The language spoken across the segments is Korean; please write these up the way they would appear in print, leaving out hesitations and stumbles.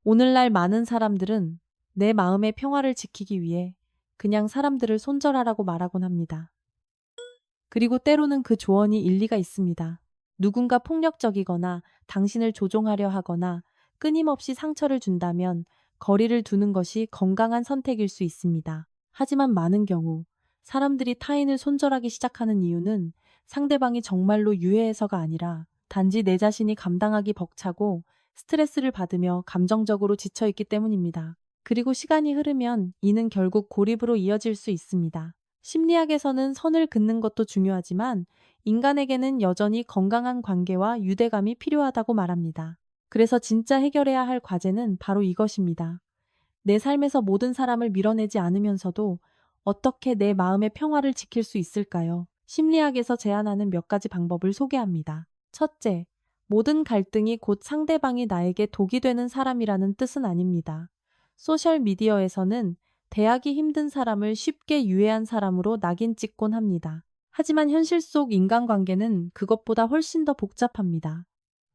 오늘날 많은 사람들은 내 마음의 평화를 지키기 위해 그냥 사람들을 손절하라고 말하곤 합니다. 그리고 때로는 그 조언이 일리가 있습니다. 누군가 폭력적이거나 당신을 조종하려 하거나 끊임없이 상처를 준다면 거리를 두는 것이 건강한 선택일 수 있습니다. 하지만 많은 경우 사람들이 타인을 손절하기 시작하는 이유는 상대방이 정말로 유해해서가 아니라 단지 내 자신이 감당하기 벅차고 스트레스를 받으며 감정적으로 지쳐있기 때문입니다. 그리고 시간이 흐르면 이는 결국 고립으로 이어질 수 있습니다. 심리학에서는 선을 긋는 것도 중요하지만 인간에게는 여전히 건강한 관계와 유대감이 필요하다고 말합니다. 그래서 진짜 해결해야 할 과제는 바로 이것입니다. 내 삶에서 모든 사람을 밀어내지 않으면서도 어떻게 내 마음의 평화를 지킬 수 있을까요? 심리학에서 제안하는 몇 가지 방법을 소개합니다. 첫째, 모든 갈등이 곧 상대방이 나에게 독이 되는 사람이라는 뜻은 아닙니다. 소셜미디어에서는 대하기 힘든 사람을 쉽게 유해한 사람으로 낙인 찍곤 합니다. 하지만 현실 속 인간관계는 그것보다 훨씬 더 복잡합니다.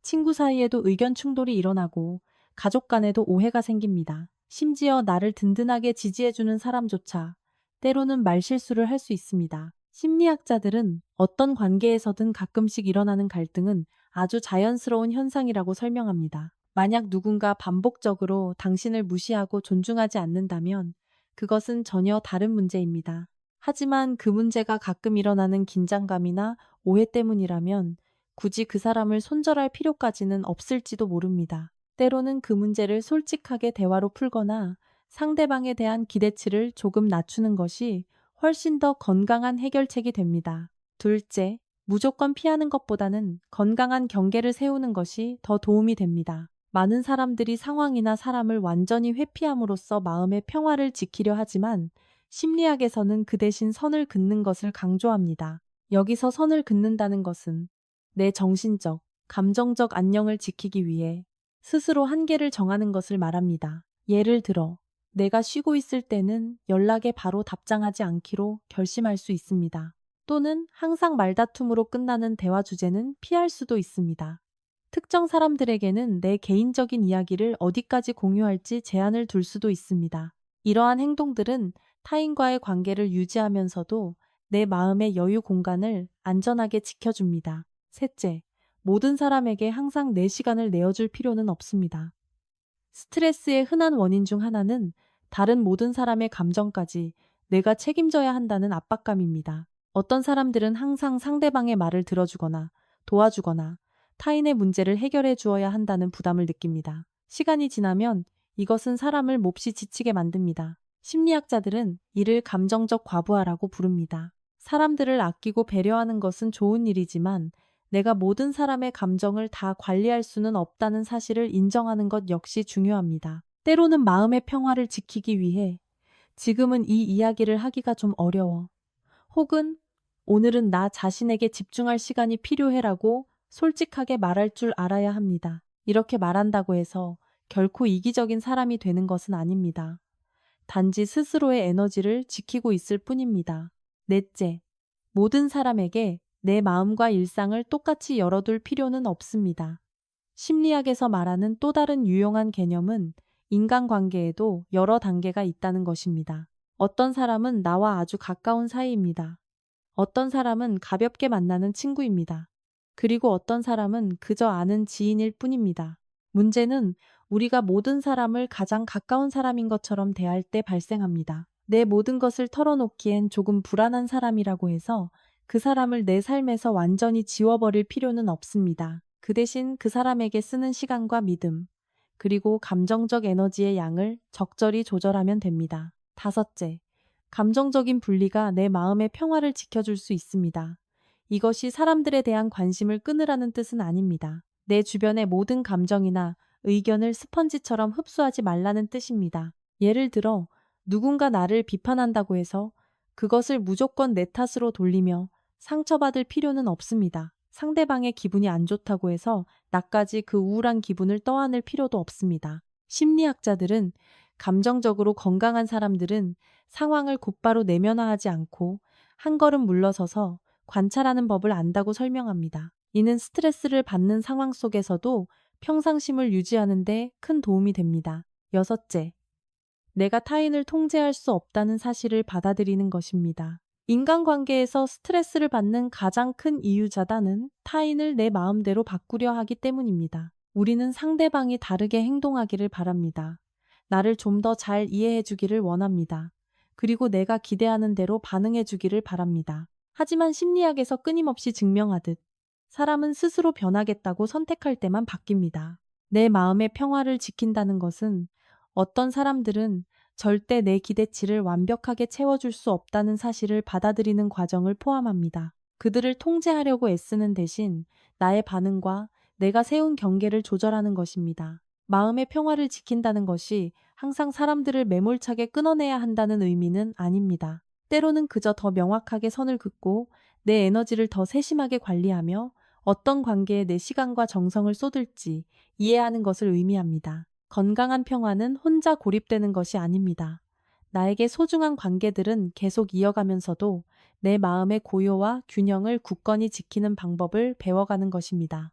친구 사이에도 의견 충돌이 일어나고 가족 간에도 오해가 생깁니다. 심지어 나를 든든하게 지지해주는 사람조차 때로는 말실수를 할 수 있습니다. 심리학자들은 어떤 관계에서든 가끔씩 일어나는 갈등은 아주 자연스러운 현상이라고 설명합니다. 만약 누군가 반복적으로 당신을 무시하고 존중하지 않는다면 그것은 전혀 다른 문제입니다. 하지만 그 문제가 가끔 일어나는 긴장감이나 오해 때문이라면 굳이 그 사람을 손절할 필요까지는 없을지도 모릅니다. 때로는 그 문제를 솔직하게 대화로 풀거나 상대방에 대한 기대치를 조금 낮추는 것이 훨씬 더 건강한 해결책이 됩니다. 둘째, 무조건 피하는 것보다는 건강한 경계를 세우는 것이 더 도움이 됩니다. 많은 사람들이 상황이나 사람을 완전히 회피함으로써 마음의 평화를 지키려 하지만 심리학에서는 그 대신 선을 긋는 것을 강조합니다. 여기서 선을 긋는다는 것은 내 정신적, 감정적 안녕을 지키기 위해 스스로 한계를 정하는 것을 말합니다. 예를 들어, 내가 쉬고 있을 때는 연락에 바로 답장하지 않기로 결심할 수 있습니다. 또는 항상 말다툼으로 끝나는 대화 주제는 피할 수도 있습니다. 특정 사람들에게는 내 개인적인 이야기를 어디까지 공유할지 제한을 둘 수도 있습니다. 이러한 행동들은 타인과의 관계를 유지하면서도 내 마음의 여유 공간을 안전하게 지켜줍니다. 셋째, 모든 사람에게 항상 내 시간을 내어줄 필요는 없습니다. 스트레스의 흔한 원인 중 하나는 다른 모든 사람의 감정까지 내가 책임져야 한다는 압박감입니다. 어떤 사람들은 항상 상대방의 말을 들어주거나 도와주거나 타인의 문제를 해결해 주어야 한다는 부담을 느낍니다. 시간이 지나면 이것은 사람을 몹시 지치게 만듭니다. 심리학자들은 이를 감정적 과부하라고 부릅니다. 사람들을 아끼고 배려하는 것은 좋은 일이지만 내가 모든 사람의 감정을 다 관리할 수는 없다는 사실을 인정하는 것 역시 중요합니다. 때로는 마음의 평화를 지키기 위해 지금은 이 이야기를 하기가 좀 어려워. 혹은 오늘은 나 자신에게 집중할 시간이 필요해라고 솔직하게 말할 줄 알아야 합니다. 이렇게 말한다고 해서 결코 이기적인 사람이 되는 것은 아닙니다. 단지 스스로의 에너지를 지키고 있을 뿐입니다. 넷째, 모든 사람에게 내 마음과 일상을 똑같이 열어둘 필요는 없습니다. 심리학에서 말하는 또 다른 유용한 개념은 인간관계에도 여러 단계가 있다는 것입니다. 어떤 사람은 나와 아주 가까운 사이입니다. 어떤 사람은 가볍게 만나는 친구입니다. 그리고 어떤 사람은 그저 아는 지인일 뿐입니다. 문제는 우리가 모든 사람을 가장 가까운 사람인 것처럼 대할 때 발생합니다. 내 모든 것을 털어놓기엔 조금 불안한 사람이라고 해서 그 사람을 내 삶에서 완전히 지워버릴 필요는 없습니다. 그 대신 그 사람에게 쓰는 시간과 믿음, 그리고 감정적 에너지의 양을 적절히 조절하면 됩니다. 다섯째, 감정적인 분리가 내 마음의 평화를 지켜줄 수 있습니다. 이것이 사람들에 대한 관심을 끊으라는 뜻은 아닙니다. 내 주변의 모든 감정이나 의견을 스펀지처럼 흡수하지 말라는 뜻입니다. 예를 들어, 누군가 나를 비판한다고 해서 그것을 무조건 내 탓으로 돌리며 상처받을 필요는 없습니다. 상대방의 기분이 안 좋다고 해서 나까지 그 우울한 기분을 떠안을 필요도 없습니다. 심리학자들은 감정적으로 건강한 사람들은 상황을 곧바로 내면화하지 않고 한 걸음 물러서서 관찰하는 법을 안다고 설명합니다. 이는 스트레스를 받는 상황 속에서도 평상심을 유지하는 데 큰 도움이 됩니다. 여섯째, 내가 타인을 통제할 수 없다는 사실을 받아들이는 것입니다. 인간관계에서 스트레스를 받는 가장 큰 이유자다는 타인을 내 마음대로 바꾸려 하기 때문입니다. 우리는 상대방이 다르게 행동하기를 바랍니다. 나를 좀 더 잘 이해해 주기를 원합니다. 그리고 내가 기대하는 대로 반응해 주기를 바랍니다. 하지만 심리학에서 끊임없이 증명하듯 사람은 스스로 변하겠다고 선택할 때만 바뀝니다. 내 마음의 평화를 지킨다는 것은 어떤 사람들은 절대 내 기대치를 완벽하게 채워줄 수 없다는 사실을 받아들이는 과정을 포함합니다. 그들을 통제하려고 애쓰는 대신 나의 반응과 내가 세운 경계를 조절하는 것입니다. 마음의 평화를 지킨다는 것이 항상 사람들을 매몰차게 끊어내야 한다는 의미는 아닙니다. 때로는 그저 더 명확하게 선을 긋고 내 에너지를 더 세심하게 관리하며 어떤 관계에 내 시간과 정성을 쏟을지 이해하는 것을 의미합니다. 건강한 평화는 혼자 고립되는 것이 아닙니다. 나에게 소중한 관계들은 계속 이어가면서도 내 마음의 고요와 균형을 굳건히 지키는 방법을 배워가는 것입니다.